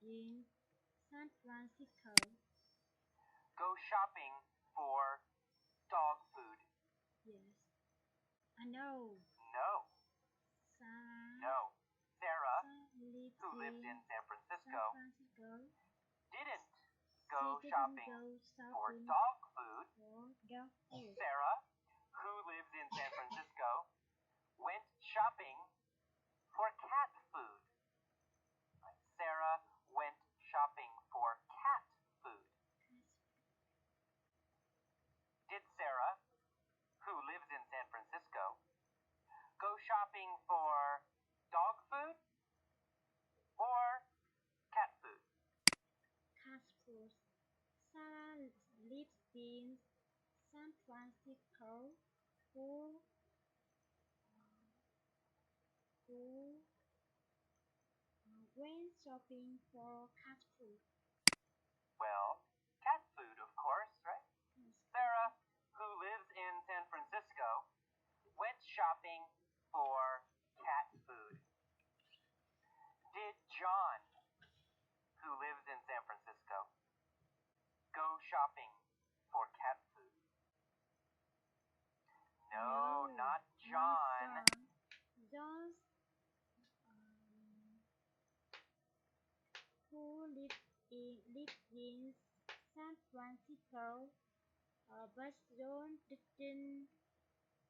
in San Francisco. Go shopping for dog food. Yes. I know. No. No. Sarah, who lives in San Francisco, didn't go shopping for dog food. Sarah, who lives in San Francisco, went shopping for cat food. Sarah went shopping for cat food. Did Sarah, who lives in San Francisco, go shopping for dog food or cat food? Cat food. Sarah lives in San Francisco. Who went shopping for cat food? Well, cat food, of course, right? Yes. Sarah, who lives in San Francisco, went shopping for cat food. Did John, who lives in San Francisco, go shopping for cat food? No, not John. John, who lives in San Francisco, but John didn't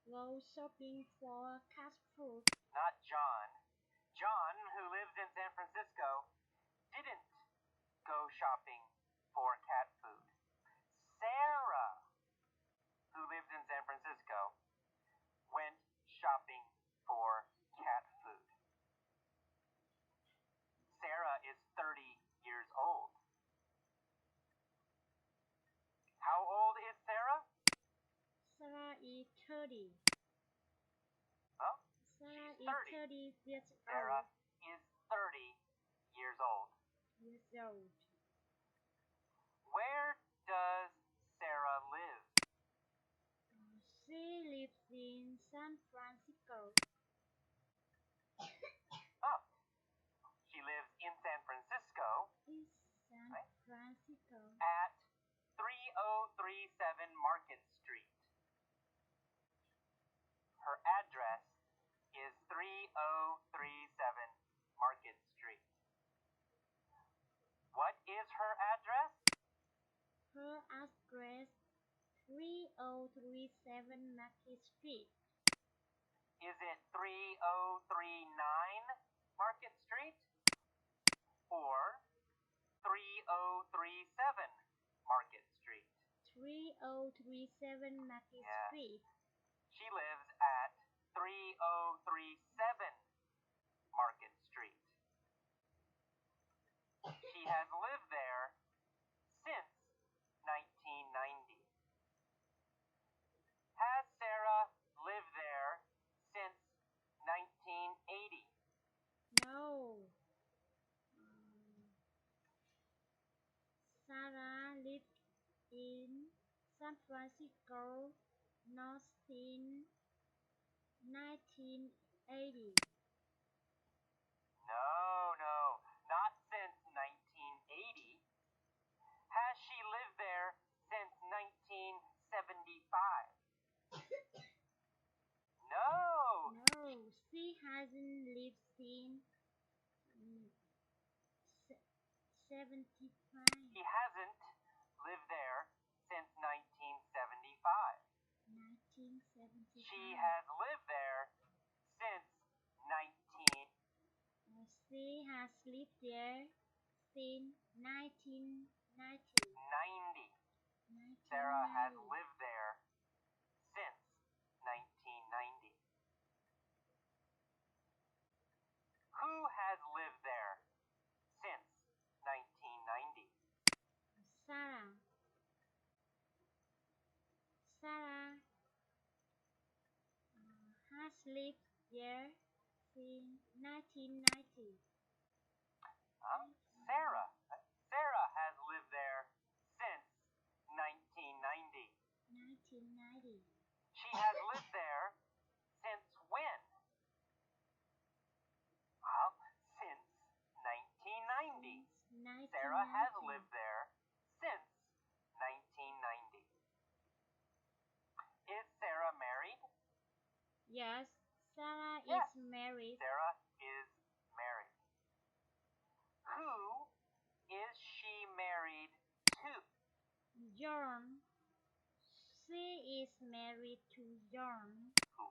go shopping for cat food. Not John. John, who lives in San Francisco, didn't go shopping for cat food. Sarah, who lives in San Francisco, went shopping for cat food. Sarah is 30 years old. How old is Sarah? Sarah is 30. Well, Sarah she's is 30. 30 years Sarah old. is 30 years old. Where does Sarah live? She lives in San Francisco. Oh, she lives in San Francisco. In San Francisco. At 3037 Market Street. Her address is 3037 Market Street. What is her address? Her address 3037 Market Street. Is it 3039 Market Street or 3037 Market Street? 3037 Market Street. She lives at 3037 Market Street. She has lived there since 1990. Has Sarah lived there since 1980? No. Sarah lived in San Francisco not since 1980. No, not since 1980. Has she lived there since 1975? No. No, she hasn't lived since 75. He hasn't lived there since 1975. 1975. She has lived there since 19. She has lived there since 1990. 90. Sarah has lived there since 1990. Who has lived there since 1990? Sarah. Sarah has lived there since 1990. Sarah. Sarah has lived there since 1990. 1990. She has lived there since when? Well, since 1990. Since Sarah has 1990. lived there since 1990. Is Sarah married? Yes, Sarah Yes, is married. Sarah is married. Who is she married to? John. She is married to John. Who?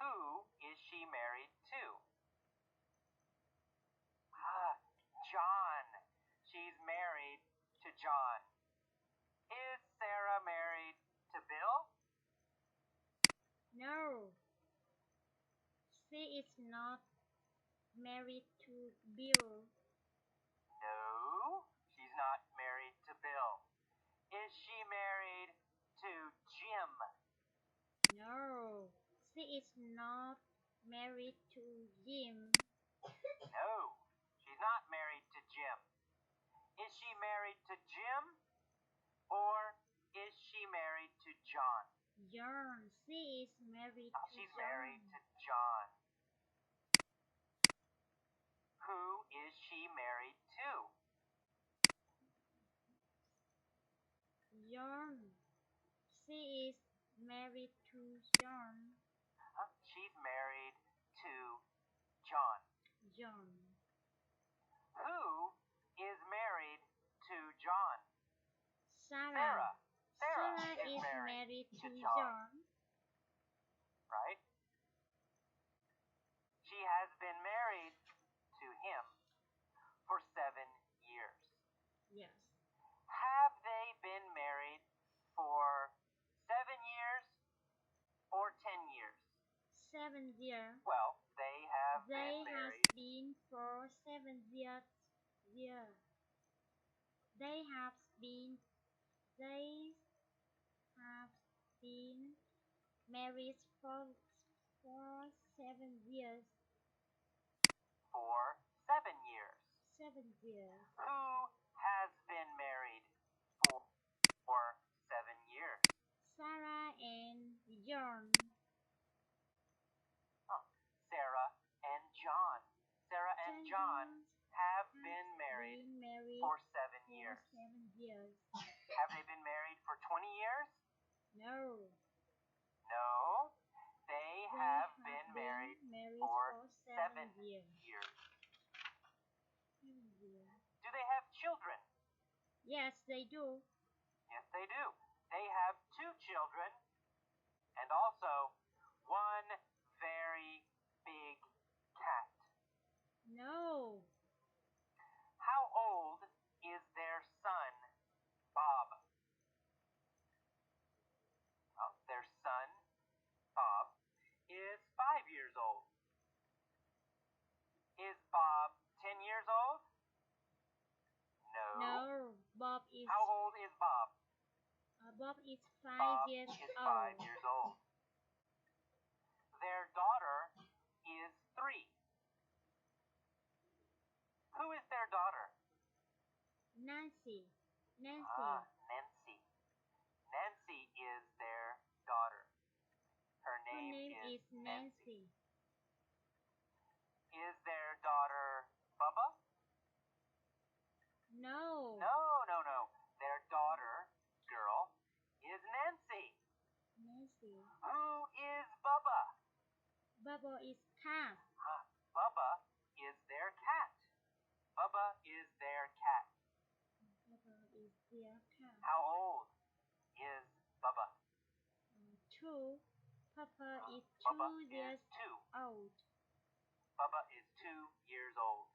Who is she married to? John. She's married to John. Is Sarah married to Bill? No, she is not married to Bill. No, she's not married to Bill. Is she married to Jim? No, she is not married to Jim. No, she's not married to Jim. Is she married to Jim? Or is she married to John? John. She is married Oh, to she's John. married to John. Who is she married to? John. She is married to John. She's married to John. John. Who is married to John? Sarah. Sarah Sarah is is married married to to John. John. Right? She has been married to him for 7 years. Yes. Have they been married for 7 years or 10 years? 7 years. Well, they have They been have married. been for 7 years. They have been married for 7 years. For 7 years. 7 years. Who has been married for 7 years? Sarah and John. Sarah and John. Sarah and John have been married for 7 years. 7 years. Have they been married for 20 years? No. No. They have been married for 7 years. years. 7 years. Do they have children? Yes, they do. Yes, they do. They have 2 children and also 1 very big cat. No. How old is their son, Bob? Well, their son, Bob, is 5 years old. Is Bob 10 years old? No. No. Bob is How old is Bob? 5 Bob years is old. 5 years old. Their daughter is 3. Who is their daughter? Nancy. Nancy. Nancy is their daughter. Her Her name name is is Nancy. Is their daughter Bubba? No. No. Their daughter, girl, is Nancy. Nancy. Who is Bubba? Bubba is cat. Bubba is their cat. Bubba is their cat. Bubba is their cat. How old is Bubba? 2. Papa is Bubba 2 years is 2. old. Bubba is 2 years old.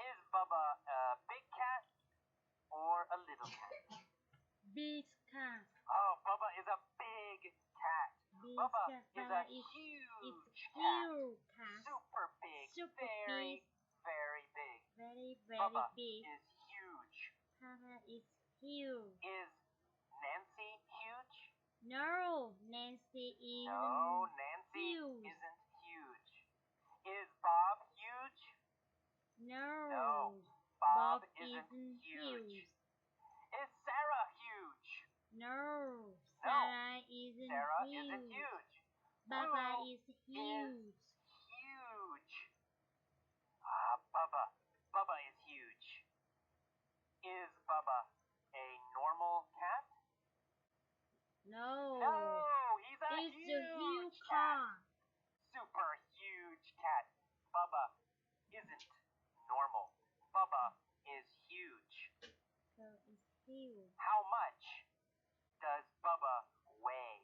Is Bubba a big cat or a little cat? Big cat. Oh, Bubba is a big cat. Big Bubba cat. is a huge cat. Super big. Very, very big. Very Bubba big. is huge. Papa is huge. Is Nancy huge? No, Nancy isn't No, Nancy huge. isn't huge. Is Bob huge? No, Bob isn't huge. Is Sarah huge? No, Sarah isn't Sarah huge. isn't huge. Baba Who is huge. Huge. Bubba. Bubba is huge. Is Bubba a normal cat? No. No, he's a It's a huge cat. car. Super huge cat. Bubba isn't normal. Bubba is huge. So it's huge. How much does Bubba weigh?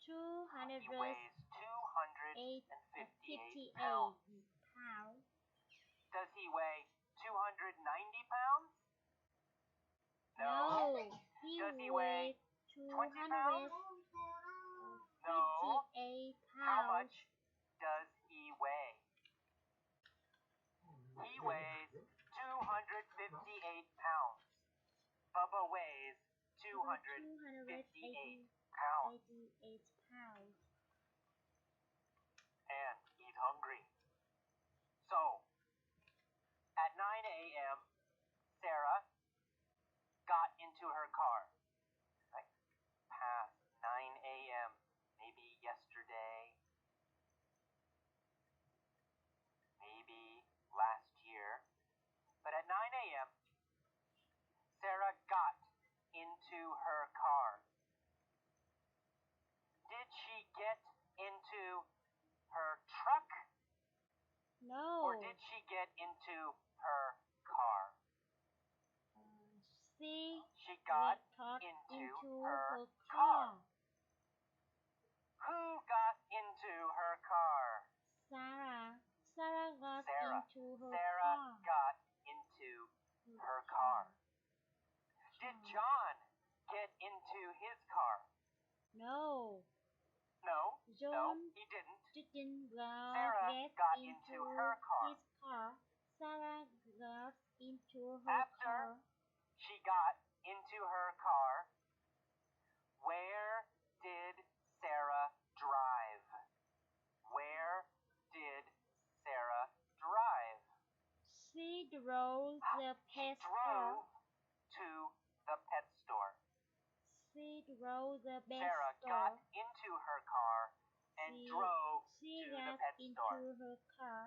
He 258 weighs 258 pounds. pounds. Does he weigh 290 pounds? No. Does he weigh 20 pounds? 258 No. How pounds. much does he weigh? He weighs 258 pounds. Bubba weighs 258 pounds. 88 pounds. And he's hungry. So, at 9 a.m., Sarah got into her car. Right? Past 9 a.m., maybe yesterday, maybe last year. But at 9 a.m., Sarah got into her car. Did she get into her truck? No. Or did she get into her car? She got into her her car. car. Who got into her car? Sarah. Sarah got Sarah. into her Sarah car. got into her car. Did John get into his car? No. No, John he didn't. didn't Sarah get got into into her car. his car. Sarah got into her After car. she got into her car, where did Sarah drive? Where did Sarah drive? She drove the She pet drove store. to the pet store. She drove the pet Sarah store. got into her car and drove She to the got pet into store. her car.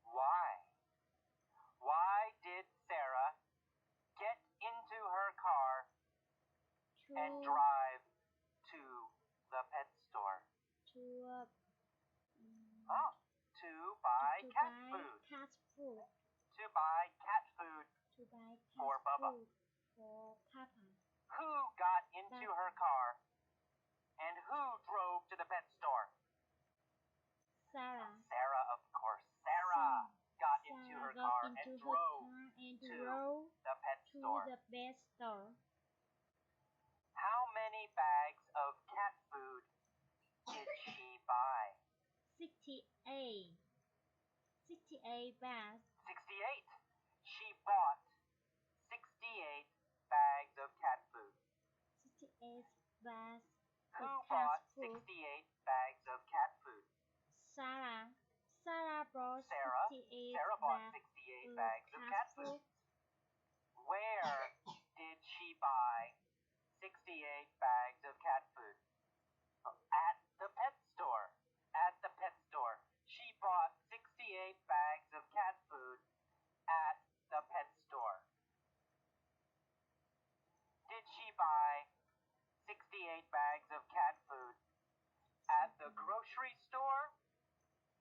Why? Why did Sarah get into her car and drive to the pet store? To To buy cat buy food. cat food. To buy cat food To buy cat for Bubba. food for Papa. Who got into her car and who drove to the pet store? Sarah. Sarah, of course. Sarah got into her car and into drove to the pet store. the pet store. How many bags of cat food did she buy? 68. 68 bags. 68. She bought 68 bags of cat food. 68 bags Who of bought cat food. 68 bags of cat food? Sarah. Sarah bought Sarah. 68 Sarah bought bags 68 bags of cat food. food. Where did she buy 68 bags of cat food? At the pet store. At the pet store. She bought 68 bags of cat food at the pet store. Did she buy 68 bags of cat food at the grocery store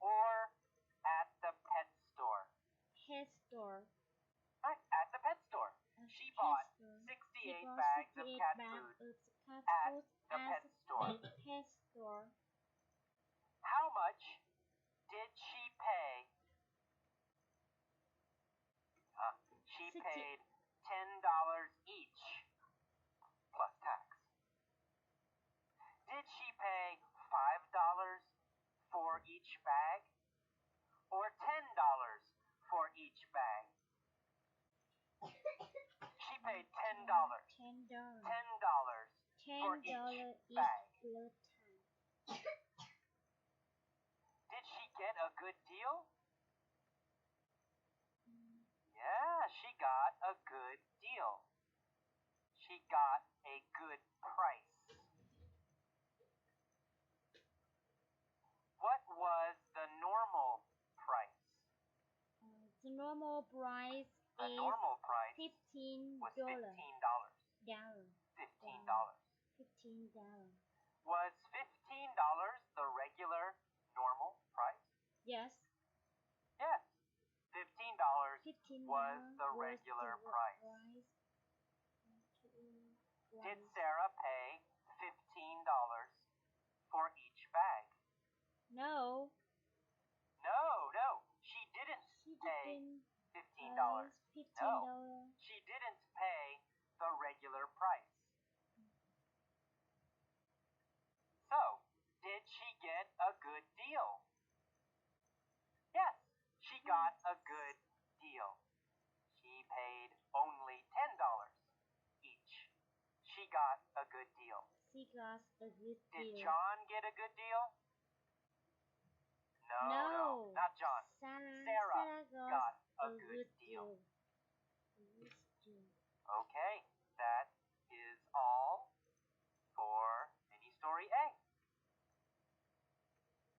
or at the pet store? Pet store. Right, at the pet store. She bought 68 bags of cat food at the pet store. Pet store. How much did she pay? She paid $10 each plus tax. Did she pay $5 for each bag or $10 for each bag? She paid $10. $10 for each bag. Did she get a good deal? Yeah, she got a good deal. She got a good price. What was the normal price? normal price The is normal price $15. was $15. Dollar. $15. $15. Was $15 the regular normal price? Yes. Yes. $15 was the regular price. Did Sarah pay $15 for each bag? No. No. She didn't pay $15. No. She didn't pay the regular price. So, did she get a good deal? Yes, she got a good deal. She paid only $10 each. She got a good deal. She got a good deal. Did John get a good deal? No, not John. Sarah got a good deal. Okay,